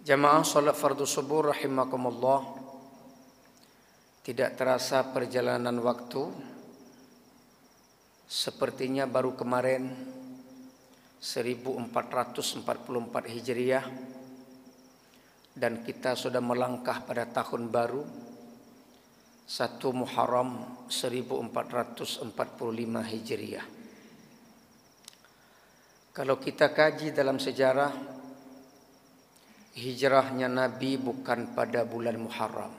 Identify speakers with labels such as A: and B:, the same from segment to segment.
A: Jamaah salat fardu subuh rahimakumullah. Tidak terasa perjalanan waktu, sepertinya baru kemarin 1444 Hijriah dan kita sudah melangkah pada tahun baru 1 Muharram 1445 Hijriah. Kalau kita kaji dalam sejarah, hijrahnya Nabi bukan pada bulan Muharram.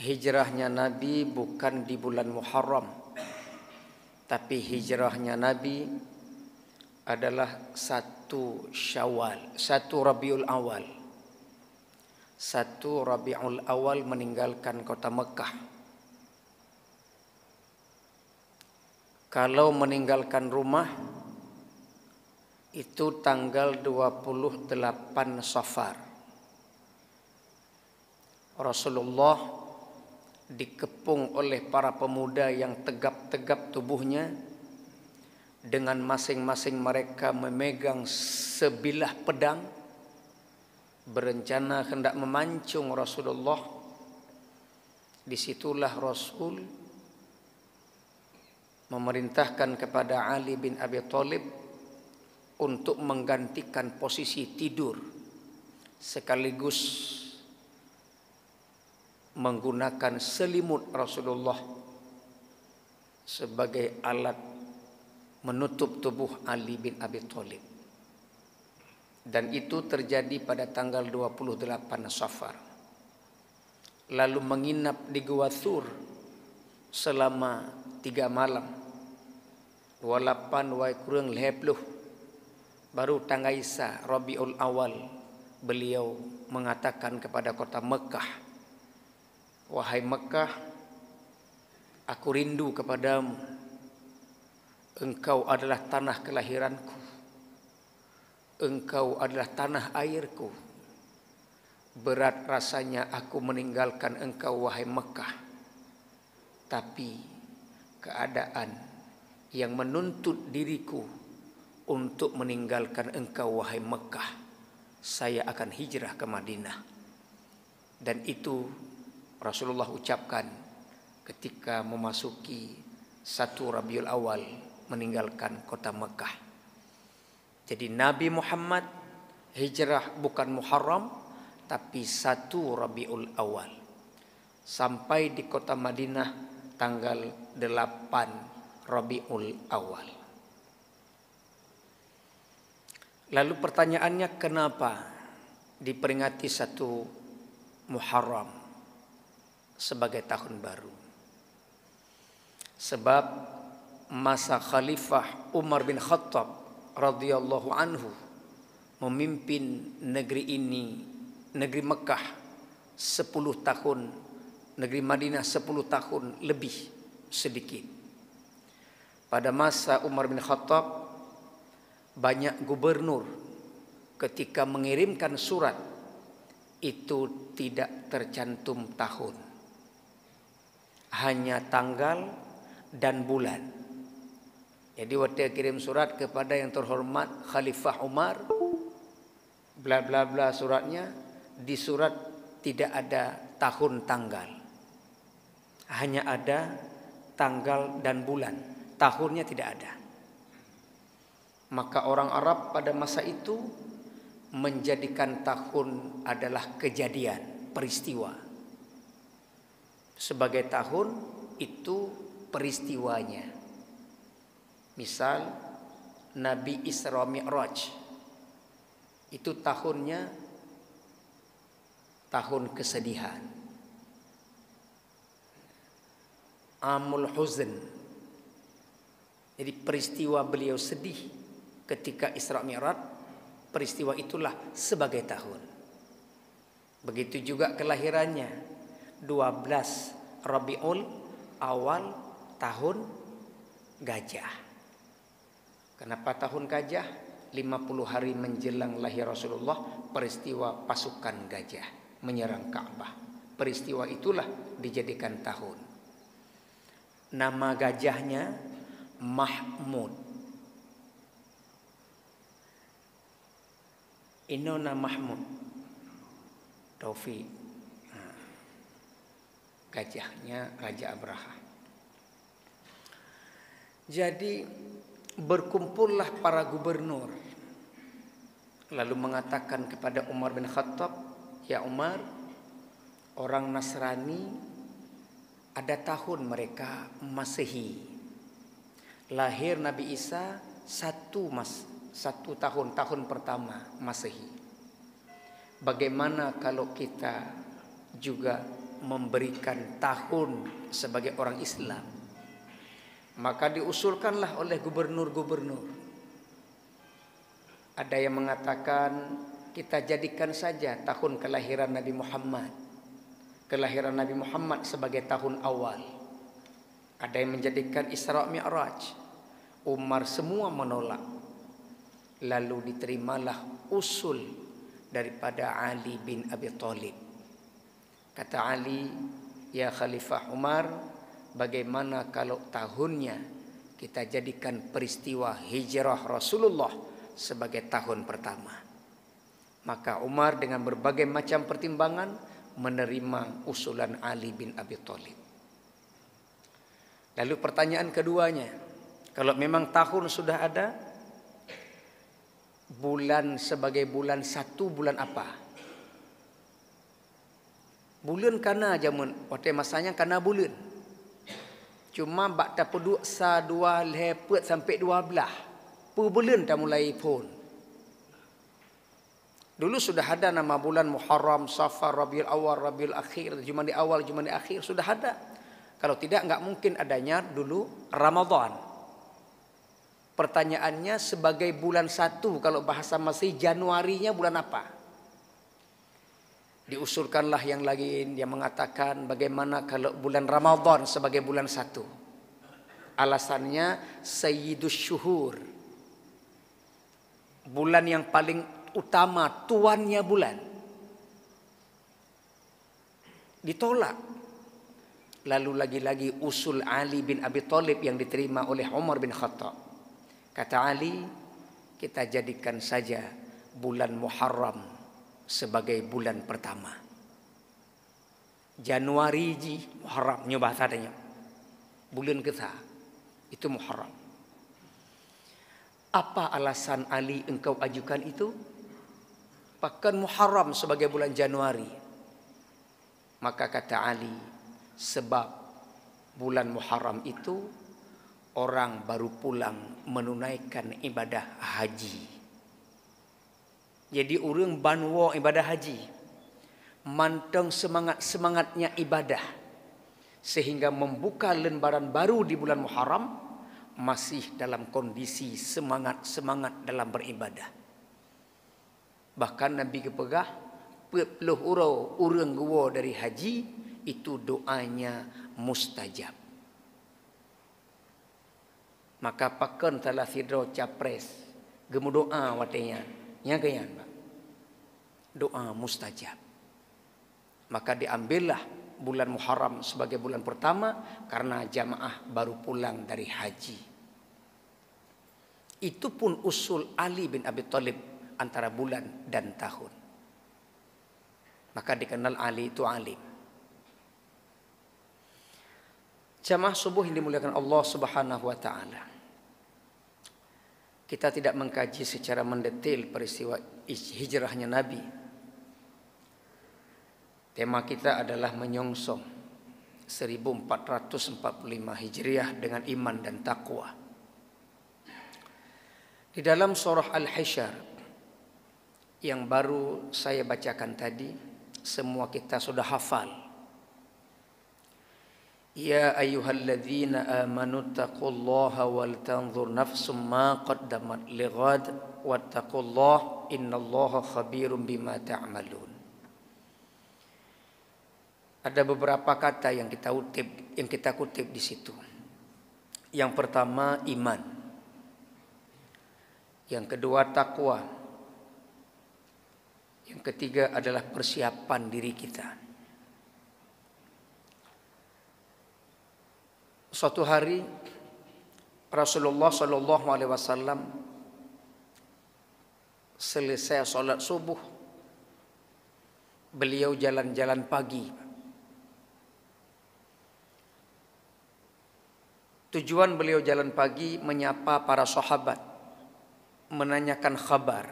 A: Hijrahnya Nabi bukan di bulan Muharram, tapi hijrahnya Nabi adalah 1 Syawal, 1 Rabiul Awal. 1 Rabiul Awal meninggalkan kota Mekah. Kalau meninggalkan rumah itu tanggal 28 Safar. Rasulullah dikepung oleh para pemuda yang tegap-tegap tubuhnya, dengan masing-masing mereka memegang sebilah pedang, berencana hendak memancung Rasulullah. Disitulah Rasul memerintahkan kepada Ali bin Abi Thalib untuk menggantikan posisi tidur sekaligus menggunakan selimut Rasulullah sebagai alat menutup tubuh Ali bin Abi Thalib. Dan itu terjadi pada tanggal 28 Safar. Lalu menginap di Gua Thur selama 3 malam. 28 wai kurang 20. Baru tanggal Isa Rabiul Awal beliau mengatakan kepada kota Mekah, "Wahai Mekah, aku rindu kepadamu. Engkau adalah tanah kelahiranku. Engkau adalah tanah airku. Berat rasanya aku meninggalkan engkau, wahai Mekah. Tapi keadaan yang menuntut diriku untuk meninggalkan engkau, wahai Mekah. Saya akan hijrah ke Madinah." Dan itu Rasulullah ucapkan ketika memasuki 1 Rabiul Awal meninggalkan kota Mekah. Jadi Nabi Muhammad hijrah bukan Muharram, tapi 1 Rabiul Awal. Sampai di kota Madinah tanggal 8 Rabiul Awal. Lalu pertanyaannya, kenapa diperingati 1 Muharram sebagai tahun baru? Sebab masa Khalifah Umar bin Khattab radhiyallahu anhu memimpin negeri ini, negeri Mekah 10 tahun, negeri Madinah 10 tahun lebih sedikit. Pada masa Umar bin Khattab, banyak gubernur ketika mengirimkan surat itu tidak tercantum tahun, hanya tanggal dan bulan. Jadi waktu kirim surat kepada yang terhormat Khalifah Umar, bla bla bla suratnya, di surat tidak ada tahun tanggal, hanya ada tanggal dan bulan, tahunnya tidak ada. Maka orang Arab pada masa itu menjadikan tahun adalah kejadian, peristiwa. Sebagai tahun itu peristiwanya. Misal Nabi Isra Mi'raj, itu tahunnya tahun kesedihan. Amul Huzn, jadi peristiwa beliau sedih ketika Isra Mi'raj, peristiwa itulah sebagai tahun. Begitu juga kelahirannya 12 Rabiul Awal, tahun gajah. Kenapa tahun gajah? 50 hari menjelang lahir Rasulullah, peristiwa pasukan gajah menyerang Ka'bah. Peristiwa itulah dijadikan tahun. Nama gajahnya Mahmud. Inona Mahmud Taufik, gajahnya Raja Abraha. Jadi berkumpullah para gubernur, lalu mengatakan kepada Umar bin Khattab, ya Umar, orang Nasrani ada tahun mereka Masehi, lahir Nabi Isa satu tahun pertama Masehi. Bagaimana kalau kita juga memberikan tahun sebagai orang Islam? Maka diusulkanlah oleh gubernur-gubernur. Ada yang mengatakan kita jadikan saja tahun kelahiran Nabi Muhammad, kelahiran Nabi Muhammad sebagai tahun awal. Ada yang menjadikan Isra Mi'raj. Umar semua menolak. Lalu diterimalah usul daripada Ali bin Abi Thalib. Kata Ali, ya Khalifah Umar, bagaimana kalau tahunnya kita jadikan peristiwa hijrah Rasulullah sebagai tahun pertama? Maka Umar dengan berbagai macam pertimbangan menerima usulan Ali bin Abi Thalib. Lalu pertanyaan keduanya, kalau memang tahun sudah ada, bulan sebagai bulan satu, bulan apa? Bulan kana jamun, waktu masanya kana bulan. Cuma bakta peduk sa dua lepet sampai 12. Per bulan dah mulai pun. Dulu sudah ada nama bulan Muharram, Safar, Rabiul Awal, Rabiul Akhir, Jumadi Awal, Jumadi Akhir, sudah ada. Kalau tidak, enggak mungkin adanya dulu Ramadan. Pertanyaannya, sebagai bulan satu, kalau bahasa Masih Januarinya bulan apa? Diusulkanlah yang lain yang mengatakan bagaimana kalau bulan Ramadan sebagai bulan satu. Alasannya Sayyidus Syuhur, bulan yang paling utama, tuannya bulan. Ditolak. Lalu lagi-lagi usul Ali bin Abi Thalib yang diterima oleh Umar bin Khattab. Kata Ali, kita jadikan saja bulan Muharram sebagai bulan pertama. Januari ji Muharram nyoba tadanya. Bulan kita itu Muharram. Apa alasan Ali engkau ajukan itu? Bahkan Muharram sebagai bulan Januari. Maka kata Ali, sebab bulan Muharram itu orang baru pulang menunaikan ibadah haji. Jadi orang banwa ibadah haji, manteng semangatnya ibadah, sehingga membuka lembaran baru di bulan Muharram masih dalam kondisi semangat dalam beribadah. Bahkan Nabi kepegah 40 orang gua dari haji itu doanya mustajab. Maka pakan telah sidro capres gemu doa watenya. Yang keyan, doa mustajab. Maka diambillah bulan Muharram sebagai bulan pertama karena jamaah baru pulang dari haji. Itu pun usul Ali bin Abi Thalib antara bulan dan tahun. Maka dikenal Ali itu alim. Jamaah subuh yang dimuliakan Allah Subhanahu wa taala. Kita tidak mengkaji secara mendetail peristiwa hijrahnya Nabi. Tema kita adalah menyongsong 1445 Hijriah dengan iman dan takwa. Di dalam surah Al-Hasyr yang baru saya bacakan tadi, semua kita sudah hafal. Ya ayyuhalladzina amanu taqullaha wal tanzur nafsum ma qaddamat lighad wattaqullaha innallaha khabirum bima ta'malun. Ada beberapa kata yang kita kutip di situ. Yang pertama iman. Yang kedua takwa. Yang ketiga adalah persiapan diri kita. Suatu hari Rasulullah SAW selesai solat subuh, beliau jalan-jalan pagi. Tujuan beliau jalan pagi menyapa para sahabat, menanyakan kabar.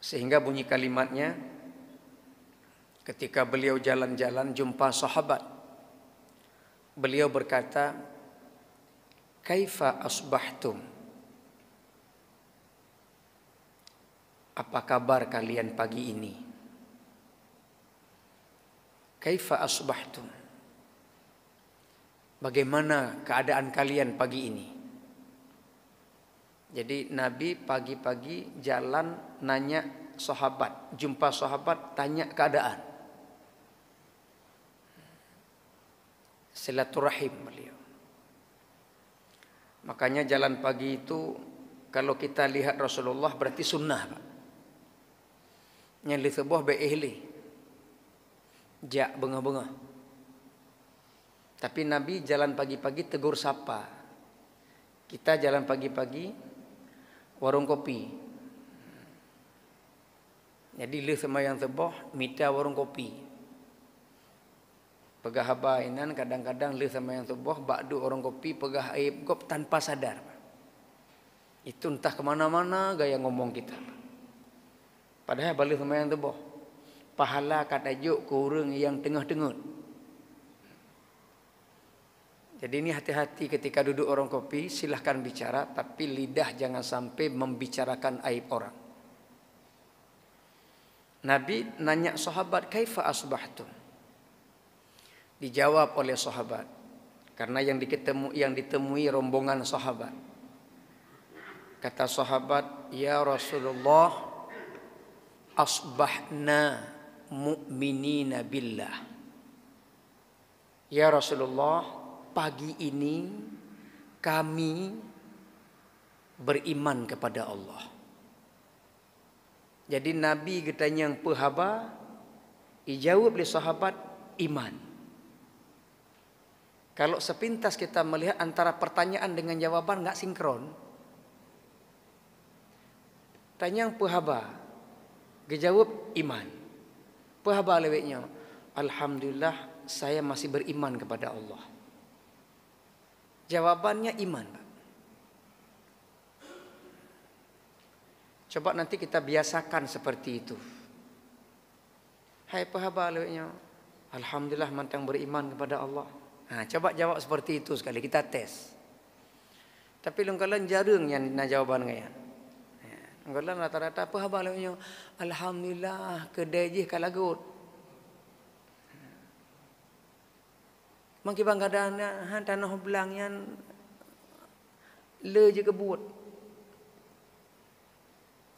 A: Sehingga bunyi kalimatnya, ketika beliau jalan-jalan jumpa sahabat, beliau berkata, "Kaifa asbahtum?" Apa kabar kalian pagi ini? Kaifa asbahtum? Bagaimana keadaan kalian pagi ini? Jadi Nabi pagi-pagi jalan nanya sahabat, jumpa sahabat, tanya keadaan. Silaturahim beliau. Makanya jalan pagi itu kalau kita lihat Rasulullah berarti sunnah, Pak. Yang sebuah beihli. Jak bengah-bengah. Tapi Nabi jalan pagi-pagi tegur sapa. Kita jalan pagi-pagi warung kopi. Jadi li semayang sebuah mita warung kopi. Pegah habainan kadang-kadang li semayang sebuah bakdu orang kopi pegah aib kop tanpa sadar. Itu entah kemana-mana gaya ngomong kita. Padahal balik semayang sebuah pahala kata juk kurang yang tengah-tengah. Jadi ini hati-hati ketika duduk orang kopi, silahkan bicara, tapi lidah jangan sampai membicarakan aib orang. Nabi nanya sahabat, "Kaifa asbahtum?" Dijawab oleh sahabat, karena yang ditemui rombongan sahabat. Kata sahabat, "Ya Rasulullah, asbahna mu'minina billah." Ya Rasulullah, pagi ini kami beriman kepada Allah. Jadi Nabi katanya yang pehaba, dijawab oleh sahabat iman. Kalau sepintas kita melihat antara pertanyaan dengan jawaban enggak sinkron. Tanya yang pehaba, dijawab iman. Pehaba leweknya, alhamdulillah saya masih beriman kepada Allah. Jawabannya iman. Coba nanti kita biasakan seperti itu. Hai pehaba leweknya, alhamdulillah mantang beriman kepada Allah. Nah, coba jawab seperti itu sekali, kita tes. Tapi lengkalan jarang yang jawaban ngayan. Nggolan rata-rata apa haba leweknya, alhamdulillah kedai je kalagut. Mangki bang kadang tanah belang yang le je kebut.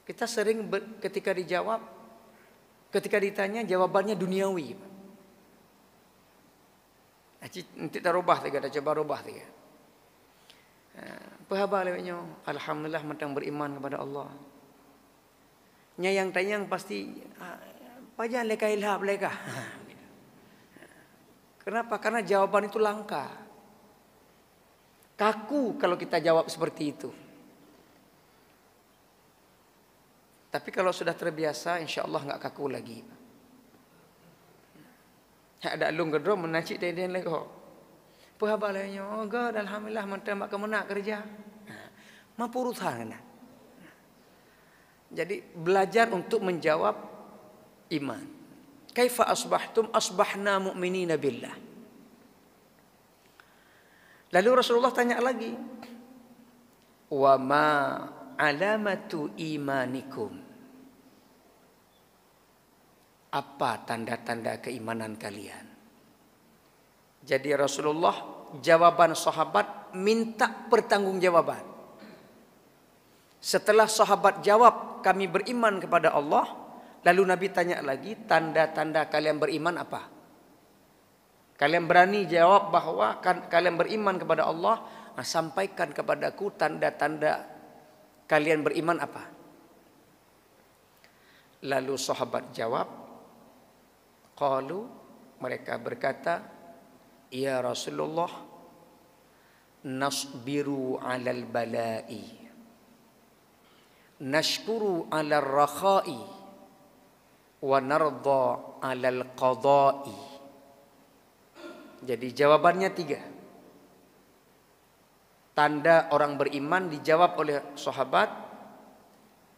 A: Kita sering ketika dijawab, ketika ditanya jawabannya duniawi. Nanti tak robah tiga, tak coba robah tiga. Apa haba leweknya, alhamdulillah mentang beriman kepada Allah. Yang tanya pasti pajan leka ilhab leka. Kenapa? Karena jawaban itu langka. Kaku kalau kita jawab seperti itu. Tapi kalau sudah terbiasa, insya Allah enggak kaku lagi. Ada lung gedro menacik teden lagi. Apa haba leweknya, oh God, alhamdulillah mentang mak kemenak kerja. Mampu urusan. Jadi belajar untuk menjawab iman. Kaifa asbahtum? Asbahna mu'minina billah. Lalu Rasulullah tanya lagi, wa ma alamatu imanikum? Apa tanda-tanda keimanan kalian? Jadi Rasulullah jawaban sahabat minta pertanggungjawaban. Setelah sahabat jawab kami beriman kepada Allah, lalu Nabi tanya lagi, tanda-tanda kalian beriman apa? Kalian berani jawab bahwa kalian beriman kepada Allah? Nah, sampaikan kepadaku tanda-tanda kalian beriman apa? Lalu sahabat jawab, qalu, mereka berkata, ya Rasulullah, nasbiru 'alal bala'i, nashkuru 'alal rakha'i, wa nardha 'alal qada'i. Jadi jawabannya 3. Tanda orang beriman dijawab oleh sahabat.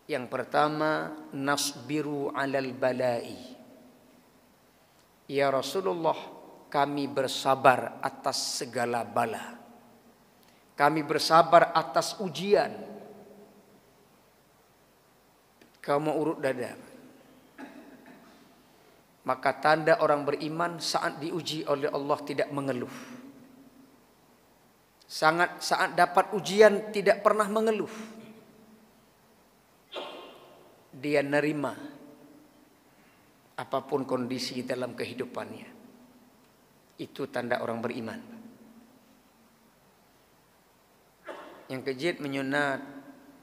A: Yang pertama, nasbiru 'alal bala'i. Ya Rasulullah, kami bersabar atas segala bala. Kami bersabar atas ujian. Kamu urut dada. Maka tanda orang beriman saat diuji oleh Allah tidak mengeluh. Saat dapat ujian tidak pernah mengeluh. Dia nerima apapun kondisi dalam kehidupannya. Itu tanda orang beriman. Yang kejit menyunat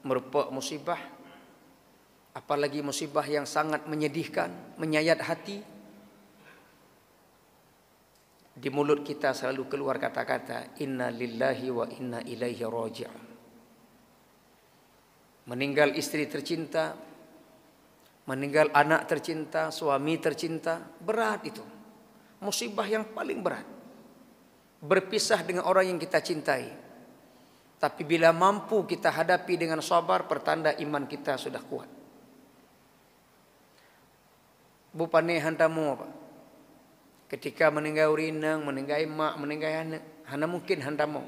A: merupakan musibah, apalagi musibah yang sangat menyedihkan, menyayat hati. Di mulut kita selalu keluar kata-kata inna lillahi wa inna ilaihi raji'un. Meninggal istri tercinta, meninggal anak tercinta, suami tercinta, berat itu. Musibah yang paling berat. Berpisah dengan orang yang kita cintai. Tapi bila mampu kita hadapi dengan sabar, pertanda iman kita sudah kuat. Bupane hantamu apa? Ketika meninggal urinang, meninggal mak, meninggal anak, hana mungkin hantamu.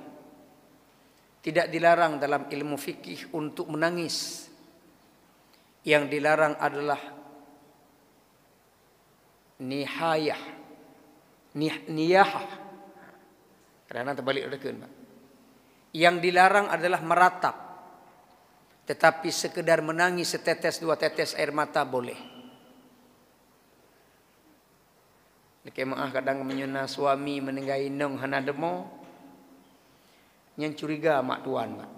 A: Tidak dilarang dalam ilmu fikih untuk menangis. Yang dilarang adalah niyahah. Karena terbalik rekan, Pak. Yang dilarang adalah meratap. Tetapi sekedar menangis setetes 2 tetes air mata boleh. Kemaah kadang menyuna suami meninggal inong hana demo. Yang curiga mak tuan, Pak.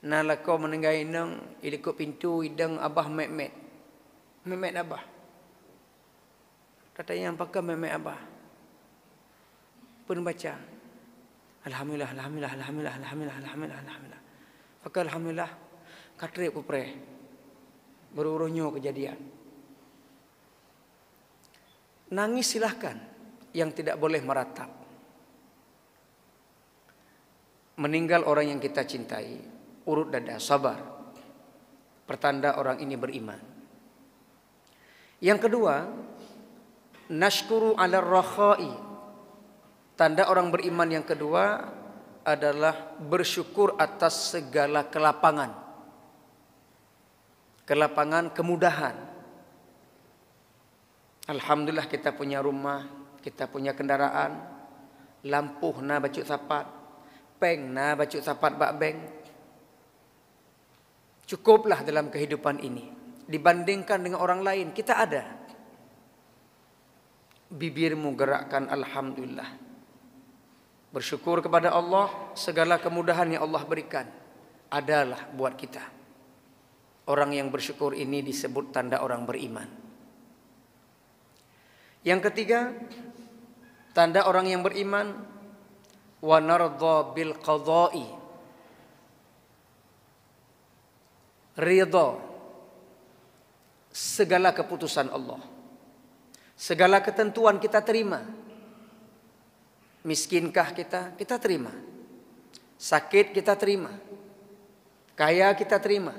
A: Nah lako meninggal inong, ilikut pintu idang abah memet. Memet abah. Kata yang pakai memet abah. Pun baca. Alhamdulillah, alhamdulillah, alhamdulillah, alhamdulillah, alhamdulillah, alhamdulillah. Pakai alhamdulillah, katrik pupre. Beruruhnya kejadian. Nangis silahkan, yang tidak boleh meratap. Meninggal orang yang kita cintai, urut dada, sabar. Pertanda orang ini beriman. Yang kedua, nashkuru 'alal rakha'i. Tanda orang beriman yang kedua adalah bersyukur atas segala kelapangan. Kelapangan, kemudahan. Alhamdulillah kita punya rumah, kita punya kendaraan, lampu na bacut sapat, peng na bacut sapat bak beng. Cukuplah dalam kehidupan ini. Dibandingkan dengan orang lain, kita ada. Bibirmu gerakkan alhamdulillah. Bersyukur kepada Allah, segala kemudahan yang Allah berikan adalah buat kita. Orang yang bersyukur ini disebut tanda orang beriman. Yang ketiga, tanda orang yang beriman, wa nardha bil qada'i. Ridha segala keputusan Allah. Segala ketentuan kita terima. Miskinkah kita? Kita terima. Sakit kita terima. Kaya kita terima.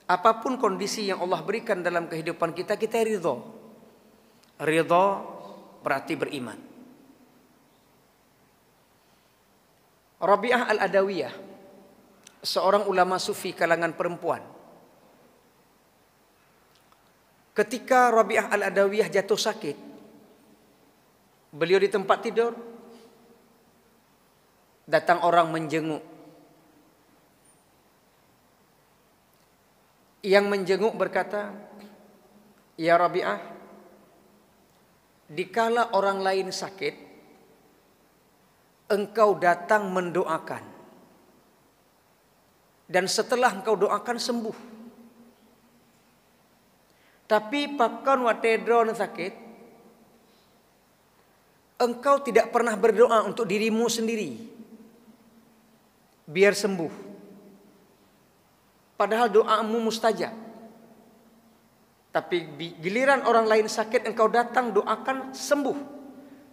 A: Apapun kondisi yang Allah berikan dalam kehidupan kita, kita ridha. Ridha berarti beriman. Rabi'ah al-Adawiyah, seorang ulama sufi kalangan perempuan. Ketika Rabi'ah al-Adawiyah jatuh sakit, beliau di tempat tidur, datang orang menjenguk. Yang menjenguk berkata, "Ya Rabi'ah, dikala orang lain sakit, engkau datang mendoakan. Dan setelah engkau doakan sembuh. Tapi pakon watedron sakit, engkau tidak pernah berdoa untuk dirimu sendiri biar sembuh. Padahal doamu mustajab. Tapi giliran orang lain sakit engkau datang doakan sembuh.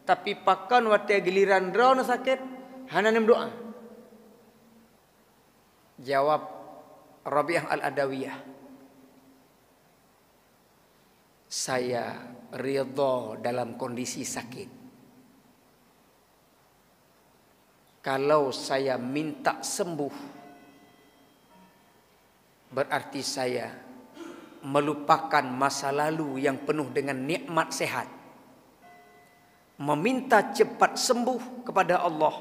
A: Tapi pakan waktu giliran drone sakit hananem doa. Jawab Rabi'ah Al-Adawiyah, saya ridha dalam kondisi sakit. Kalau saya minta sembuh, berarti saya melupakan masa lalu yang penuh dengan nikmat sehat. Meminta cepat sembuh kepada Allah,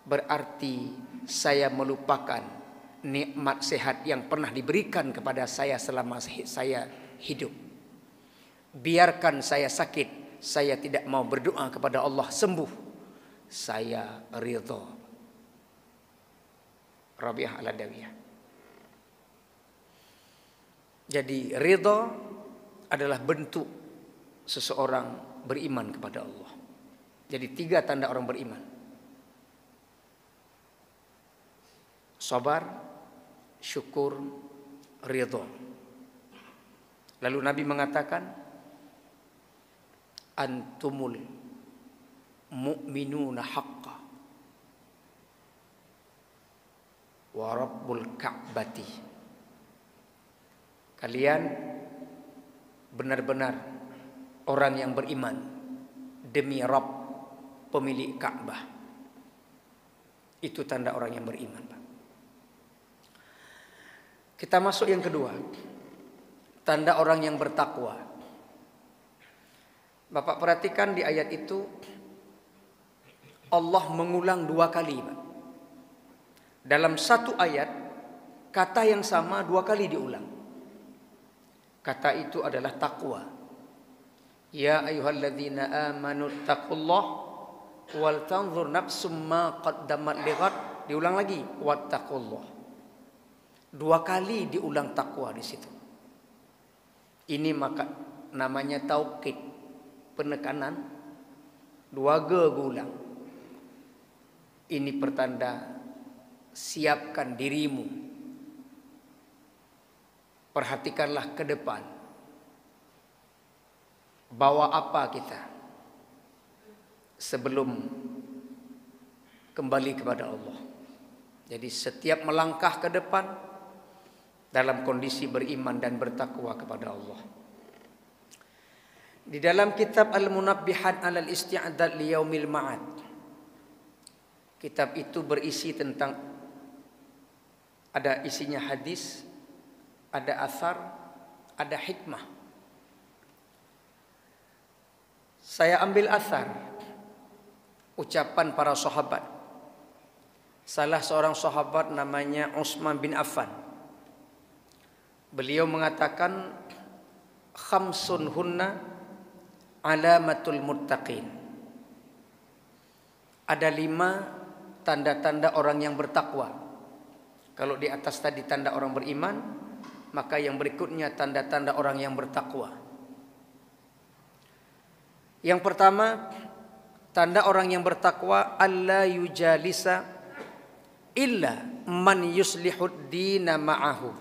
A: berarti saya melupakan nikmat sehat yang pernah diberikan kepada saya selama saya hidup. Biarkan saya sakit, saya tidak mau berdoa kepada Allah sembuh. Saya ridha. Rabi'ah Al-Adawiyah. Jadi ridha adalah bentuk seseorang beriman kepada Allah. Jadi 3 tanda orang beriman: sabar, syukur, ridha. Lalu Nabi mengatakan, antumul mu'minuna haqqa wa rabbul ka'bati. Kalian benar-benar orang yang beriman demi Rabb pemilik Ka'bah. Itu tanda orang yang beriman, Pak. Kita masuk yang kedua, tanda orang yang bertakwa. Bapak perhatikan di ayat itu Allah mengulang 2 kali, Pak. Dalam satu ayat kata yang sama 2 kali diulang. Kata itu adalah takwa. Ya ayyuhalladzina amanu taqullah wal tanzur nafsum ma qaddamat lighad. Diulang lagi, wattaqullah. 2 kali diulang takwa di situ. Ini maka namanya taukid, penekanan. 2 ulang. Ini pertanda siapkan dirimu. Perhatikanlah ke depan. Bawa apa kita sebelum kembali kepada Allah. Jadi setiap melangkah ke depan dalam kondisi beriman dan bertakwa kepada Allah. Di dalam kitab Al-Munabbihat 'alal Isti'dad li Yaumil Ma'ad, kitab itu berisi tentang, ada isinya hadis, ada asar, ada hikmah. Saya ambil asar, ucapan para sahabat. Salah seorang sahabat namanya Utsman bin Affan. Beliau mengatakan, khamsun hunna alamatul muttaqin. Ada 5 tanda-tanda orang yang bertakwa. Kalau di atas tadi tanda orang beriman, maka yang berikutnya tanda-tanda orang yang bertakwa. Yang pertama, tanda orang yang bertakwa, alla yujalisa illa man yuslihud dina ma'ahu.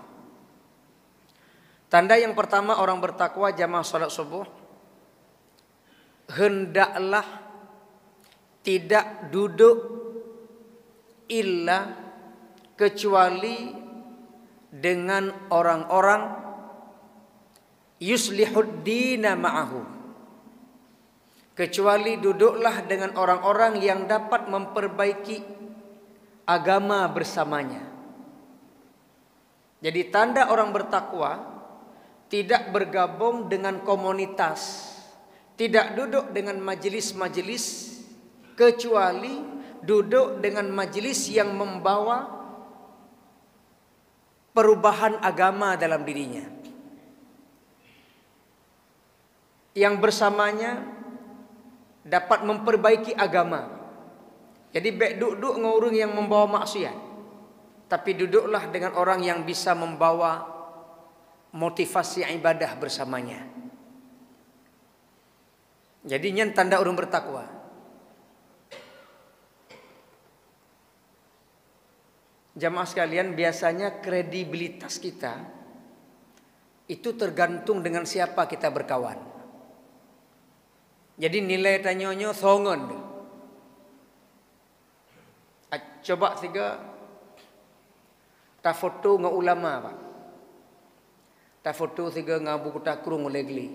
A: Tanda yang pertama orang bertakwa jamaah salat subuh, hendaklah tidak duduk illa kecuali dengan orang-orang yuslihud dina ma'ahu, kecuali duduklah dengan orang-orang yang dapat memperbaiki agama bersamanya. Jadi tanda orang bertakwa tidak bergabung dengan komunitas, tidak duduk dengan majelis-majelis, kecuali duduk dengan majelis yang membawa perubahan agama dalam dirinya, yang bersamanya dapat memperbaiki agama. Jadi baik duduk dengan orang yang membawa maksiat, tapi duduklah dengan orang yang bisa membawa motivasi ibadah bersamanya. Jadi ini tanda orang bertakwa. jamaah sekalian, biasanya kredibilitas kita itu tergantung dengan siapa kita berkawan. Jadi nilai tanyonyo songon. Coba tiga ta foto dengan ulama pak. Ta foto tiga dengan buku takrung legli.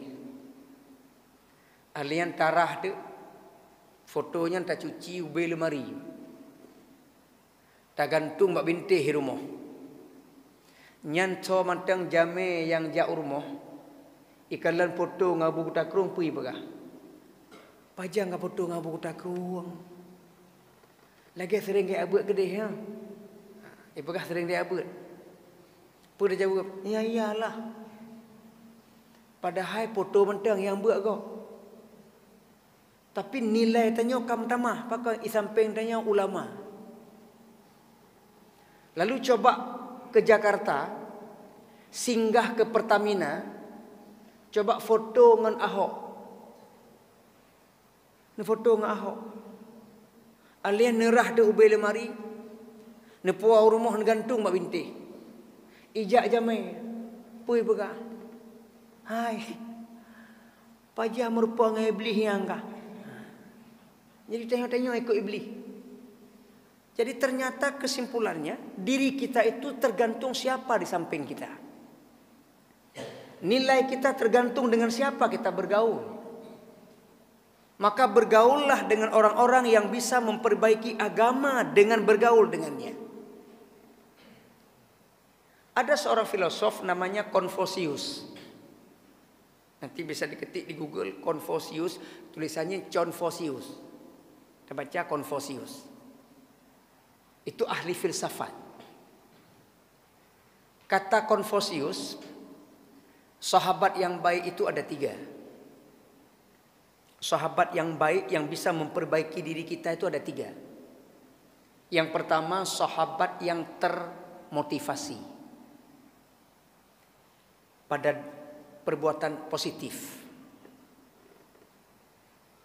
A: Alian tarah tu fotonya tak cuci ubi lemari. Tak gantung mak bintih di rumah. Nyanto mantang jame yang jauh rumah. Ikalan foto dengan buku takrung pui pegah. Pajang dengan foto dengan buku takrung. Lagi sering dia abut kedih ya. Pegah sering dia abut. Pun dia jawab, ya iyalah. Padahal foto mantang yang buat kau. Tapi nilai tanya kam tamah pakai isamping tanya ulama. Lalu coba ke Jakarta, singgah ke Pertamina, coba foto dengan Ahok. Ni foto dengan Ahok. Alian nerah de ubai lemari, ne puau rumah gantung mak binti. Ijak jamai, pui begah. Hai, pajah merupa ngai iblis yang kah? Jadi tengok-tengok ikut iblis. Jadi ternyata kesimpulannya diri kita itu tergantung siapa di samping kita. Nilai kita tergantung dengan siapa kita bergaul. Maka bergaullah dengan orang-orang yang bisa memperbaiki agama dengan bergaul dengannya. Ada seorang filosof namanya Confucius. Nanti bisa diketik di Google Confucius, tulisannya Confucius. Kita baca Confucius. Itu ahli filsafat. Kata Confucius, sahabat yang baik itu ada 3. Sahabat yang baik yang bisa memperbaiki diri kita itu ada 3. Yang pertama, sahabat yang termotivasi pada perbuatan positif.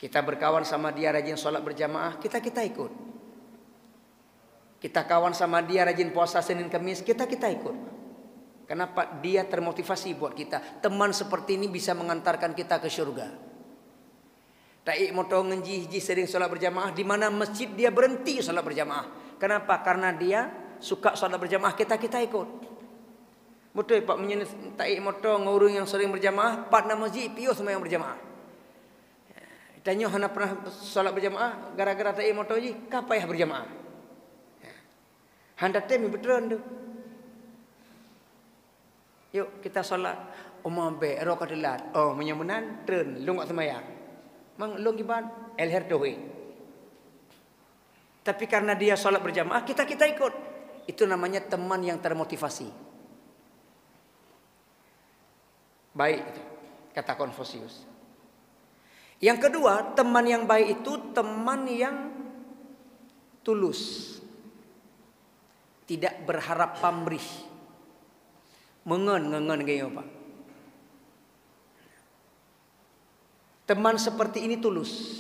A: Kita berkawan sama dia rajin sholat berjamaah, kita ikut. Kita kawan sama dia rajin puasa Senin Kamis, kita ikut. Kenapa? Dia termotivasi buat kita. Teman seperti ini bisa mengantarkan kita ke surga. Taik moto ngenji sering sholat berjamaah, di mana masjid dia berhenti sholat berjamaah. Kenapa? Karena dia suka sholat berjamaah, kita ikut. Betul Pak menyenit taik moto ngurung yang sering berjamaah, partner masjid pius semua yang berjamaah. Tanya hana pernah solat berjamaah gara-gara tak moto ji, kapa ya berjamaah. Handa temi betulan tu. Yuk kita solat. Umma be ero kadelat. Oh menyamunan tren lu ngak semayang. Mang lu giban elher dohi. Tapi karena dia solat berjamaah, kita ikut. Itu namanya teman yang termotivasi. Baik itu kata Confucius. Yang kedua, teman yang baik itu teman yang tulus. Tidak berharap pamrih. Mengen gaya Pak. Teman seperti ini tulus.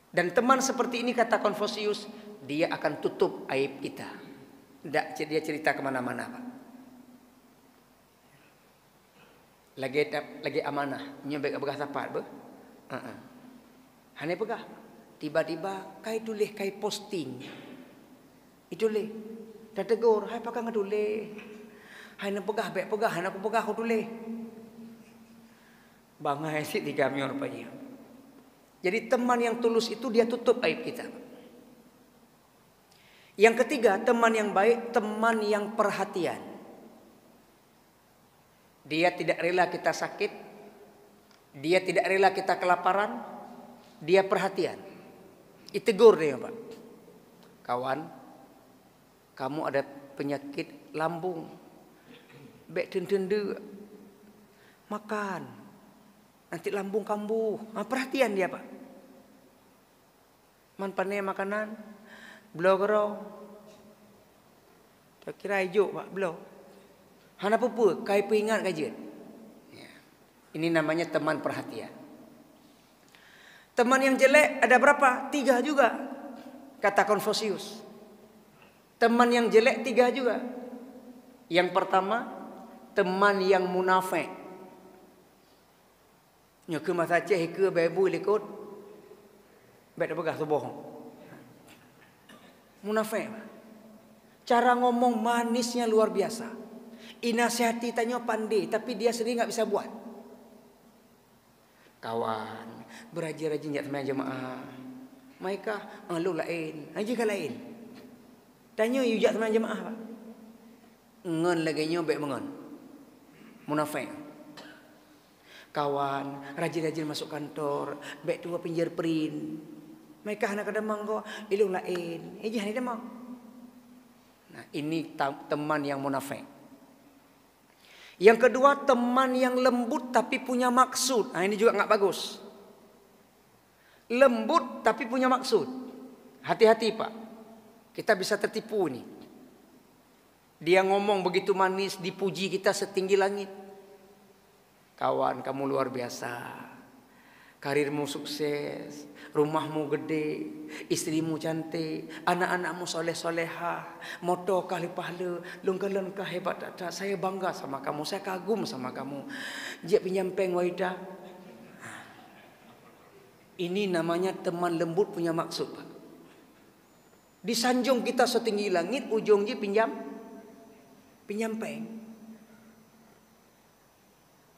A: Dan teman seperti ini kata Confucius, dia akan tutup aib kita. Tidak dia cerita kemana-mana Pak. Lagi amanah nyobek begah tapat be. Hanya pegah. Tiba-tiba kai tulis kai posting. Itu le. Dah tegur, hai pakai ngadule. Hai nak pegah baik pegah, nak aku pegah aku tulis. Bangai si 3 mior rupanya. Jadi teman yang tulus itu dia tutup aib kita. Yang ketiga, teman yang baik, teman yang perhatian. Dia tidak rela kita sakit. Dia tidak rela kita kelaparan. Dia perhatian. Ditegur dia Pak. Kawan, kamu ada penyakit lambung. Bek tende. Makan. Nanti lambung kambuh. Perhatian dia Pak. Man pandai makanan. Belau gerau. Tak kira hijau Pak, belau. Hana apa-apa, kai peringat kajian. Ini namanya teman perhatian. Teman yang jelek ada berapa? 3 juga. Kata Confucius. Teman yang jelek 3 juga. Yang pertama, teman yang munafik. Nya ke masa Aceh ke bebu likut. Baik dah pegah tu bohong. Munafik. Cara ngomong manisnya luar biasa. Inasihati tanya pandai, tapi dia sendiri enggak bisa buat. Kawan, berajin-rajin jak teman jemaah. Mereka lu lain, aja kan lain. Tanya you jak teman jemaah. Ngen lagi nyo baik mengen. Munafik. Kawan, rajin-rajin masuk kantor, baik tua pinjar print. Mereka anak kadang kau ilu lain. Jangan ada mau. Nah, ini teman yang munafik. Yang kedua, teman yang lembut tapi punya maksud. Nah, ini juga enggak bagus. Lembut tapi punya maksud. Hati-hati, Pak. Kita bisa tertipu nih. Dia ngomong begitu manis, dipuji kita setinggi langit. Kawan, kamu luar biasa. Karirmu sukses, rumahmu gede, istrimu cantik, anak-anakmu soleh-solehah, moto kali pahala, lengkah-lengkah hebat tak. Saya bangga sama kamu, saya kagum sama kamu. Jek pinjam peng Waida. Ini namanya teman lembut punya maksud, Pak. Disanjung kita setinggi langit, ujungnya pinjam peng.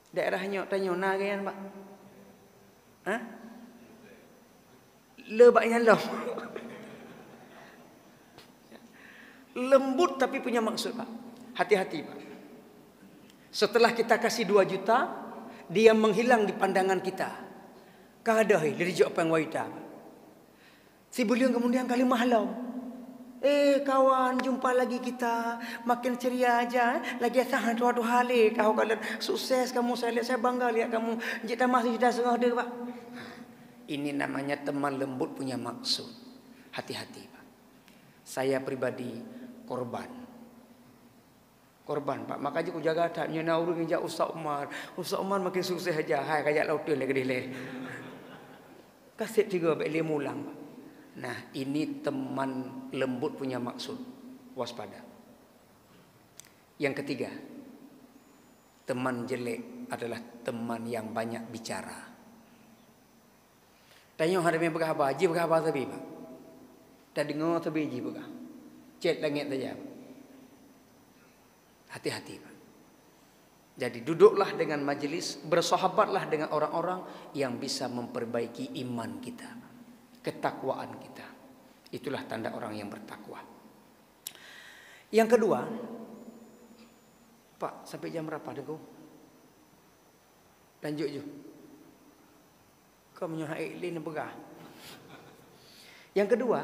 A: Daerahnya tanya nagan, Pak. Hah? Lebaknya loh. Lembut tapi punya maksud, Pak. Hati-hati, Pak. Setelah kita kasih 2 juta, dia menghilang di pandangan kita. Kadai dari jawab yang waita. Si beliau kemudian kali mahalau. Kawan, jumpa lagi kita. Makin ceria aja. Lagi sangat dua hari. Kau kalian sukses kamu. Saya lihat, saya bangga lihat kamu. Jika masih sudah setengah dia, Pak. Ini namanya teman lembut punya maksud. Hati-hati, Pak. Saya pribadi korban, Pak. Makanya aku jaga taknya nauru nginjak Ustaz Umar. Ustaz Umar makin sukses aja. Hai kayak lautin lagi deh. Kasih 3 beli mulang, Pak. Nah, ini teman lembut punya maksud. Waspada. Yang ketiga, teman jelek adalah teman yang banyak bicara. Tanya hari ini berapa? Ji berapa tapi, Pak? Tadi dengar tapi ji berapa? Cek langit saja. Hati-hati, Pak. Jadi duduklah dengan majelis, bersahabatlah dengan orang-orang yang bisa memperbaiki iman kita, ketakwaan kita. Itulah tanda orang yang bertakwa. Yang kedua, Pak, sampai jam berapa dego? Lanjut je. Kau menyuhai ilin begah. Yang kedua,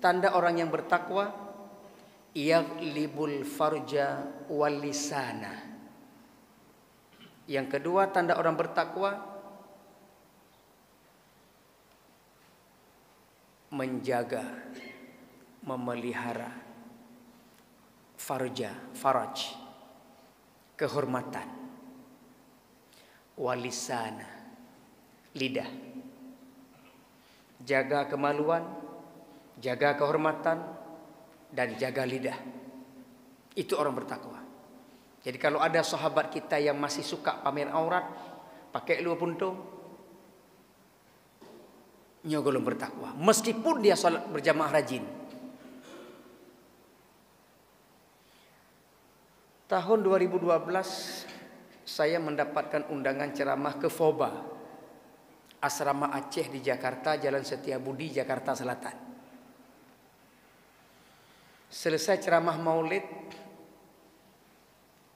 A: tanda orang yang bertakwa, yaghlibul farja wal lisana. Yang kedua, tanda orang bertakwa, menjaga, memelihara faraj, kehormatan, walisana, lidah. Jaga kemaluan, jaga kehormatan, dan jaga lidah. Itu orang bertakwa. Jadi kalau ada sahabat kita yang masih suka pamer aurat, pakai luar puntung, nyogolong bertakwa. Meskipun dia salat berjamaah rajin. Tahun 2012 saya mendapatkan undangan ceramah ke FOBA, Asrama Aceh di Jakarta, Jalan Setiabudi, Jakarta Selatan. Selesai ceramah maulid,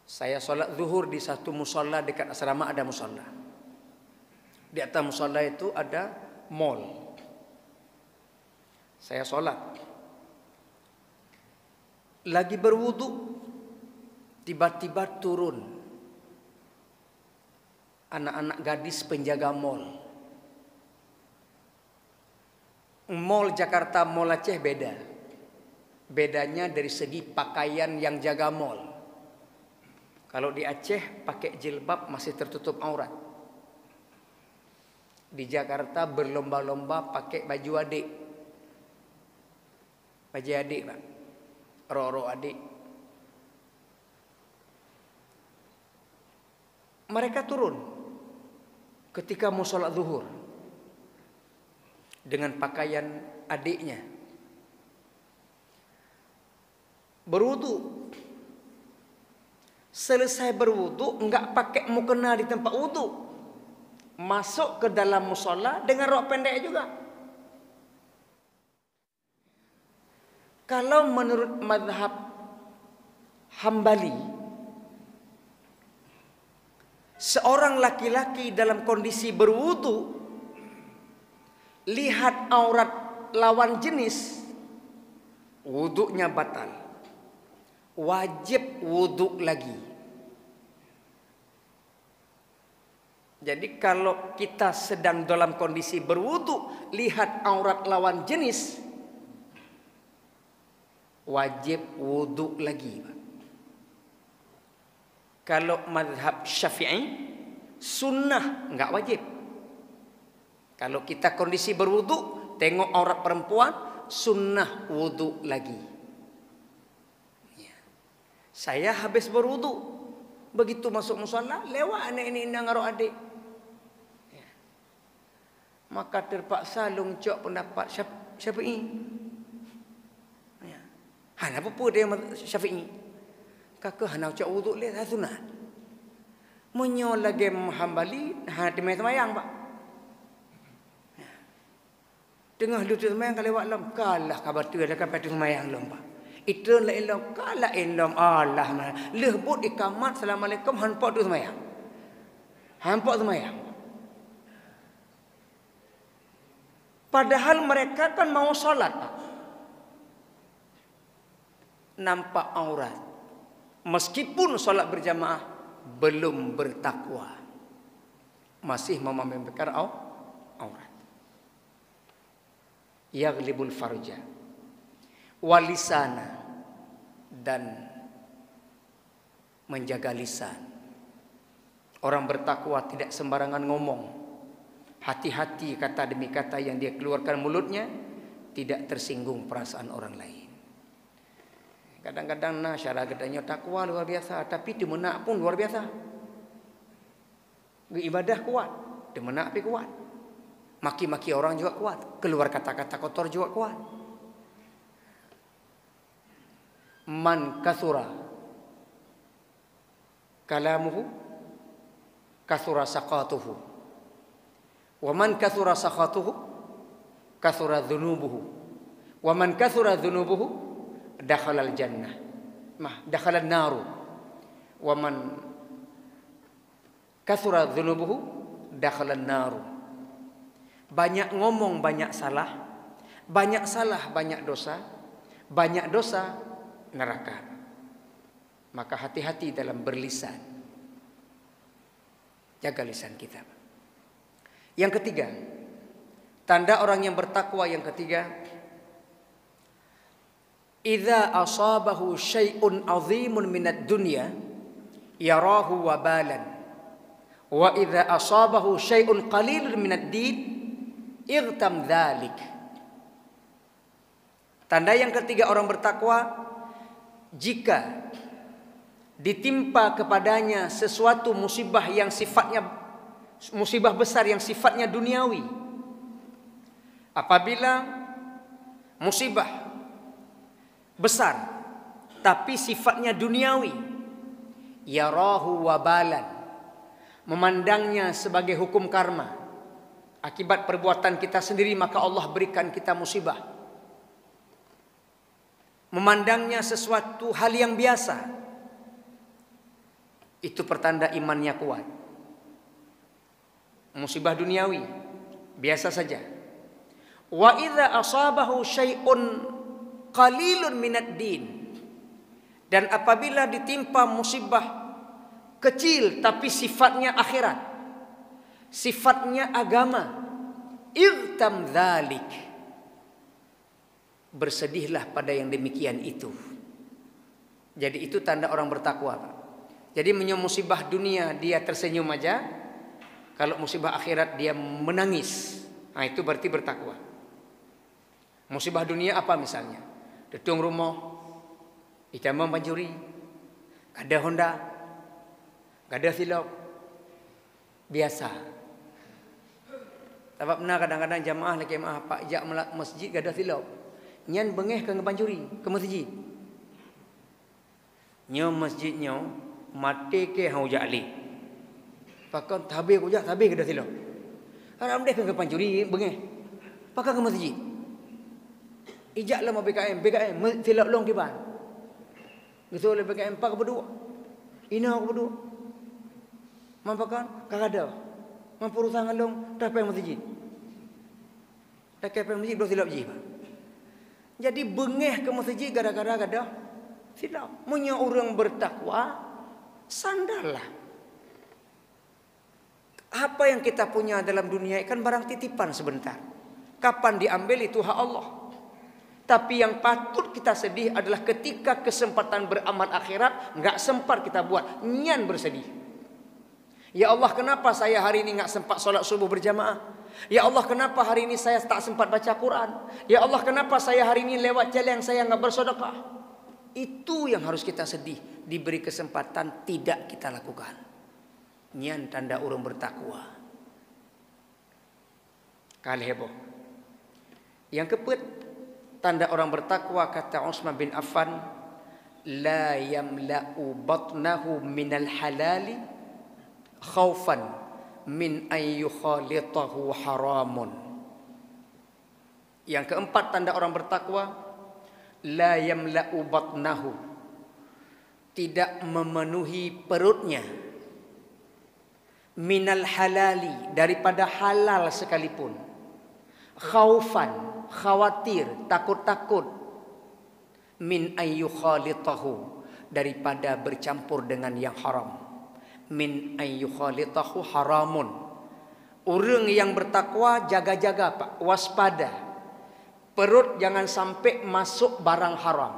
A: saya sholat zuhur di satu musola dekat asrama, ada musola. Di atas musola itu ada mall. Saya sholat. Lagi berwudu, tiba-tiba turun anak-anak gadis penjaga mall. Mall Jakarta, Mall Aceh beda. Bedanya dari segi pakaian yang jaga mall. Kalau di Aceh pakai jilbab masih tertutup aurat. Di Jakarta berlomba-lomba pakai baju adik. Baju adik, Pak. Roro adik. Mereka turun ketika mau sholat zuhur dengan pakaian adiknya. Berwudu. Selesai berwudu, enggak pakai mukena di tempat wudu. Masuk ke dalam musola dengan rok pendek juga. Kalau menurut mazhab Hambali, seorang laki-laki dalam kondisi berwudu lihat aurat lawan jenis, wudunya batal, wajib wudu lagi. Jadi kalau kita sedang dalam kondisi berwudu lihat aurat lawan jenis, wajib wudu lagi. Kalau mazhab Syafi'i, sunnah, enggak wajib. Kalau kita kondisi berwudu, tengok aurat perempuan, sunnah wudu lagi. Saya habis berwudu, begitu masuk musala, lewat anak ini indang arok adik. Maka terpaksa longcok pendapat Syafi'i. Hana apa dia Syafi'i? Kakak hana ucap wudu le sunat. Menyo lagi Hambali, hana temai semayang pak. Tengah lutut semayang kalau lewat lam, kalah kabar tu ada kabar tu semayang lam pak. Itu la ilam kalah ilam Allah mana. Lehbut ikamat assalamualaikum hanpak tu semayang. Hanpak semayang. Padahal mereka kan mau sholat pak. Nampak aurat. Meskipun sholat berjamaah belum bertakwa, masih memamerkan aurat. Yaghlibul farja walisana, dan menjaga lisan. Orang bertakwa tidak sembarangan ngomong. Hati-hati kata demi kata yang dia keluarkan mulutnya, tidak tersinggung perasaan orang lain. Kadang-kadang syarah gedanya takwa luar biasa, tapi di menak pun luar biasa. Ibadah kuat, di menak tapi kuat. Maki-maki orang juga kuat, keluar kata-kata kotor juga kuat. Man kathura kalamuhu kathura saqatuhu, wa man kathura saqatuhu kathura dhunubuhu, wa man kathura dhunubuhu dakhalal jannah, dakhalan naru, wa man kathura dhunubuhu dakhalan naru. Banyak ngomong banyak salah, banyak salah banyak dosa, banyak dosa neraka. Maka hati-hati dalam berlisan. Jaga lisan kita. Yang ketiga, tanda orang yang bertakwa yang ketiga, idza asabahu syai'un 'azimun minad dunya yarahu wabalan, wa idza asabahu syai'un qalilun minad din irtam dzalik. Tanda yang ketiga orang bertakwa, jika ditimpa kepadanya sesuatu musibah yang sifatnya musibah besar yang sifatnya duniawi. Apabila musibah besar tapi sifatnya duniawi, yarahu wabalan, memandangnya sebagai hukum karma, akibat perbuatan kita sendiri maka Allah berikan kita musibah. Memandangnya sesuatu hal yang biasa, itu pertanda imannya kuat. Musibah duniawi biasa saja. Wa idza asabahu syai'un qalilun minad din, dan apabila ditimpa musibah kecil tapi sifatnya akhirat, sifatnya agama, irtam dzalik, bersedihlah pada yang demikian itu. Jadi itu tanda orang bertakwa, Pak. Jadi musibah dunia dia tersenyum aja, kalau musibah akhirat dia menangis. Nah, itu berarti bertakwa. Musibah dunia apa misalnya? Detung rumah, Icamang pancuri, ada Honda, ada silap, biasa. Sebab pernah kadang-kadang jamaah lagi pak jak masjid ada silap, nyan bengeh ke pancuri ke masjid. Nyo masjidnya mati ke hau jali. Pakai tabir kujak tabir ke dah silap. Haram deh ke pancuri bengeh. Pakai ke masjid. Ijak lama BKM silap long kiban. Gitu oleh BKM pak berdua. Ina aku berdua. Mampakan kagada. Mampu urusan long dah pergi masjid. Dah pergi masjid dua silap je. Jadi bengeh ke masjid gara-gara ada silap. Munya orang bertakwa sandarlah. Apa yang kita punya dalam dunia kan barang titipan sebentar. Kapan diambil itu hak Allah. Tapi yang patut kita sedih adalah ketika kesempatan beramal akhirat enggak sempat kita buat, nyan bersedih. Ya Allah, kenapa saya hari ini enggak sempat solat subuh berjamaah? Ya Allah, kenapa hari ini saya tak sempat baca Quran? Ya Allah, kenapa saya hari ini lewat jalan saya enggak bersedekah? Itu yang harus kita sedih, diberi kesempatan tidak kita lakukan. Nyan tanda orang bertakwa. Kali heboh. Yang keempat, tanda orang bertakwa kata Utsman bin Affan, la yamla'u batnahu minal halali khaufan min an yukhalitahu haramun. Yang keempat tanda orang bertakwa, la yamla'u batnahu, tidak memenuhi perutnya, minal halali, daripada halal sekalipun, khaufan, khawatir, takut-takut, min ayyukhalitahu, daripada bercampur dengan yang haram. Min ayyukhalitahu haramun. Orang yang bertakwa jaga-jaga Pak, waspada. Perut jangan sampai masuk barang haram.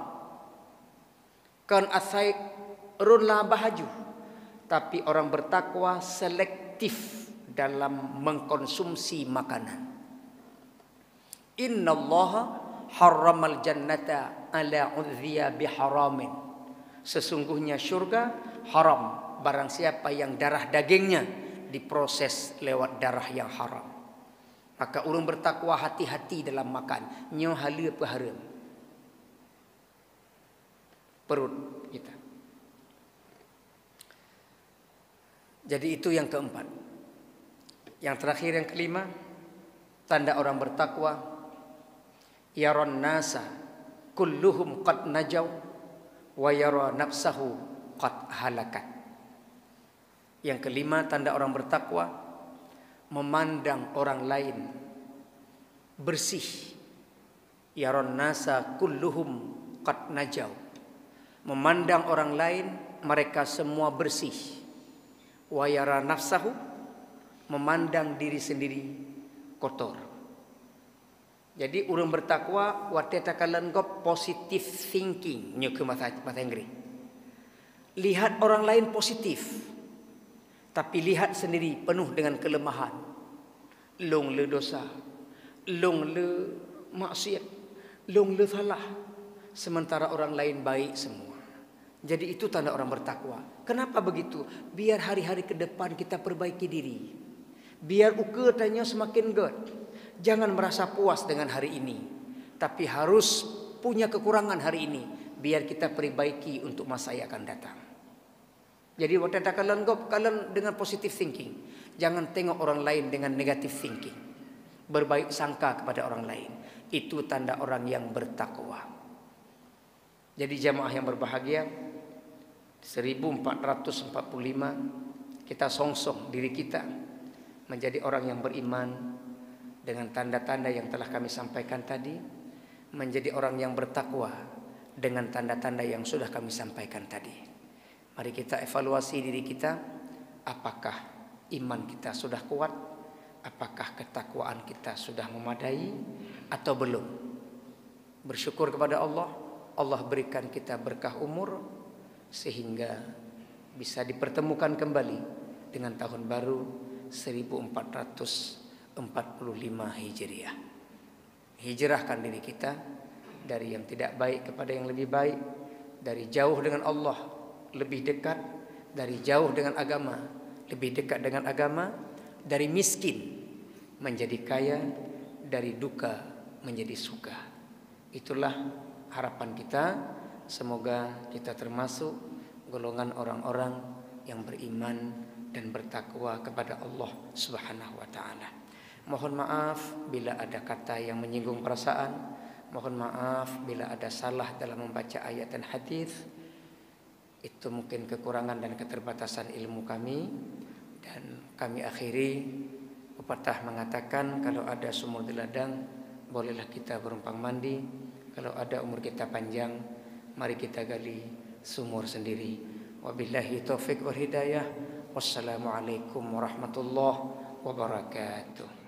A: Kan asai runlah bahaju. Tapi orang bertakwa selektif dalam mengkonsumsi makanan. Innallaha harramal jannata ala udhiya biharamin. Sesungguhnya syurga haram barang siapa yang darah dagingnya diproses lewat darah yang haram. Maka orang bertakwa hati-hati dalam makan. Nyo hala haram perut kita. Jadi itu yang keempat. Yang terakhir, yang kelima, tanda orang bertakwa, yaron nasa kulluhum qad najaw wa yara nafsahu qad halakat. Yang kelima, tanda orang bertakwa, memandang orang lain bersih. Yaron nasa kulluhum qad najaw, memandang orang lain mereka semua bersih. Wa yara nafsahu, memandang diri sendiri kotor. Jadi orang bertakwa watetakalan gop positive thinking nyo ke bahasa Inggris. Lihat orang lain positif, tapi lihat sendiri penuh dengan kelemahan. Long le dosa, long le maksiat, long le salah, sementara orang lain baik semua. Jadi itu tanda orang bertakwa. Kenapa begitu? Biar hari-hari ke depan kita perbaiki diri. Biar ukur tanya semakin good. Jangan merasa puas dengan hari ini, tapi harus punya kekurangan hari ini biar kita perbaiki untuk masa yang akan datang. Jadi waktu kalian dengan positive thinking, jangan tengok orang lain dengan negative thinking. Berbaik sangka kepada orang lain, itu tanda orang yang bertakwa. Jadi jamaah yang berbahagia, 1445 kita songsong diri kita menjadi orang yang beriman dengan tanda-tanda yang telah kami sampaikan tadi, menjadi orang yang bertakwa dengan tanda-tanda yang sudah kami sampaikan tadi. Mari kita evaluasi diri kita, apakah iman kita sudah kuat, apakah ketakwaan kita sudah memadai atau belum. Bersyukur kepada Allah, Allah berikan kita berkah umur sehingga bisa dipertemukan kembali dengan tahun baru 1445 Hijriah. Hijrahkan diri kita dari yang tidak baik kepada yang lebih baik, dari jauh dengan Allah lebih dekat, dari jauh dengan agama lebih dekat dengan agama, dari miskin menjadi kaya, dari duka menjadi suka. Itulah harapan kita. Semoga kita termasuk golongan orang-orang yang beriman dan bertakwa kepada Allah Subhanahu wa taala. Mohon maaf bila ada kata yang menyinggung perasaan. Mohon maaf bila ada salah dalam membaca ayat dan hadis. Itu mungkin kekurangan dan keterbatasan ilmu kami. Dan kami akhiri, pepatah mengatakan kalau ada sumur di ladang, bolehlah kita berumpang mandi. Kalau ada umur kita panjang, mari kita gali sumur sendiri. Wabillahi taufik wal hidayah. Wassalamualaikum warahmatullahi wabarakatuh.